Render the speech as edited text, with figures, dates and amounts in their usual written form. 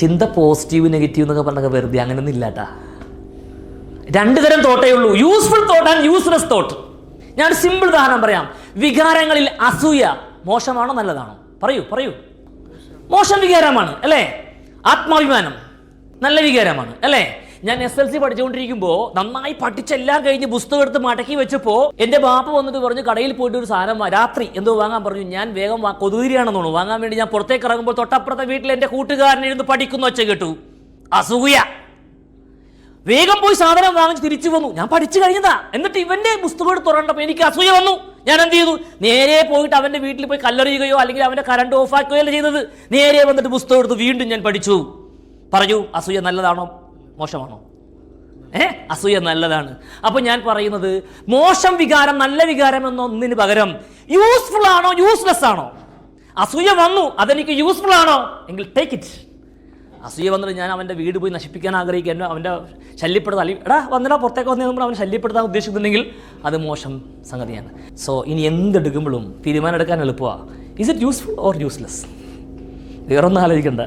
ചിന്ത positive negative എന്നൊക്കെ പറഞ്ഞൊക്കെ വെറുതെ അങ്ങനെയൊന്നും ഇല്ലാട്ടാ. 2 തരം തോട്ടേ ഉള്ളൂ, useful thought and useless thought. ഞാൻ സിമ്പിൾ ഉദാഹരണം പറയാം. വികാരങ്ങളിൽ അസൂയ മോശമാണോ നല്ലതാണോ? പറയൂ. മോശം വികാരമാണ് അല്ലേ? ആത്മാഭിമാനം നല്ല വികാരമാണ് അല്ലേ? ഞാൻ SLC പഠിച്ചുകൊണ്ടിരിക്കുമ്പോൾ നന്നായി പഠിച്ചെല്ലാം കഴിഞ്ഞ് പുസ്തകം എടുത്ത് മടക്കി വെച്ചപ്പോൾ എൻ്റെ ബാപ്പ വന്നിട്ട് പറഞ്ഞു കടയിൽ പോയിട്ട് ഒരു സാധനം രാത്രി എന്തോ വാങ്ങാൻ പറഞ്ഞു. ഞാൻ വേഗം കൊതുകിരിയാണെന്ന് തോന്നുന്നു വാങ്ങാൻ വേണ്ടി ഞാൻ പുറത്തേക്ക് ഇറങ്ങുമ്പോൾ തൊട്ടപ്പുറത്തെ വീട്ടിൽ എൻ്റെ കൂട്ടുകാരൻ ഇരുന്ന് പഠിക്കുന്ന ഒച്ച കേട്ടു. അസൂയ. വേഗം പോയി സാധനം വാങ്ങിച്ച് തിരിച്ചു വന്നു. ഞാൻ പഠിച്ചു കഴിഞ്ഞതാ. എന്നിട്ട് ഇവൻ്റെ പുസ്തകം എടുത്ത് തുറന്നപ്പോൾ എനിക്ക് അസൂയ വന്നു. ഞാൻ എന്ത് ചെയ്തു? നേരെ പോയിട്ട് അവൻ്റെ വീട്ടിൽ പോയി കല്ലെറിയുകയോ അല്ലെങ്കിൽ അവൻ്റെ കറണ്ട് ഓഫാക്കുകയോ അല്ല ചെയ്തത്. നേരെ വന്നിട്ട് പുസ്തകം എടുത്ത് വീണ്ടും ഞാൻ പഠിച്ചു. പറയൂ, അസൂയ നല്ലതാണോ മോശമാണോ? അസൂയ നല്ലതാണ്. അപ്പോൾ ഞാൻ പറയുന്നത് മോശം വികാരം നല്ല വികാരം എന്നൊന്നിന് പകരം യൂസ്ഫുൾ ആണോ യൂസ്ലെസ് ആണോ? അസൂയ വന്നു, അതെനിക്ക് യൂസ്ഫുൾ ആണോ എങ്കിൽ ടേക്ക് ഇറ്റ്. അസൂയ വന്നിട്ട് ഞാൻ അവൻ്റെ വീട് പോയി നശിപ്പിക്കാൻ ആഗ്രഹിക്കാൻ അവൻ്റെ ശല്യപ്പെടുത്താൻ വന്നിടാ പുറത്തേക്ക് വന്ന് നമ്മൾ അവനെ ശല്യപ്പെടുത്താൻ ഉദ്ദേശിക്കുന്നുണ്ടെങ്കിൽ അത് മോശം സംഗതിയാണ്. സോ ഇനി എന്തെടുക്കുമ്പോഴും തീരുമാനം എടുക്കാൻ എളുപ്പമാണ്. Is it useful or useless? വേറൊന്നും ആലോചിക്കണ്ട.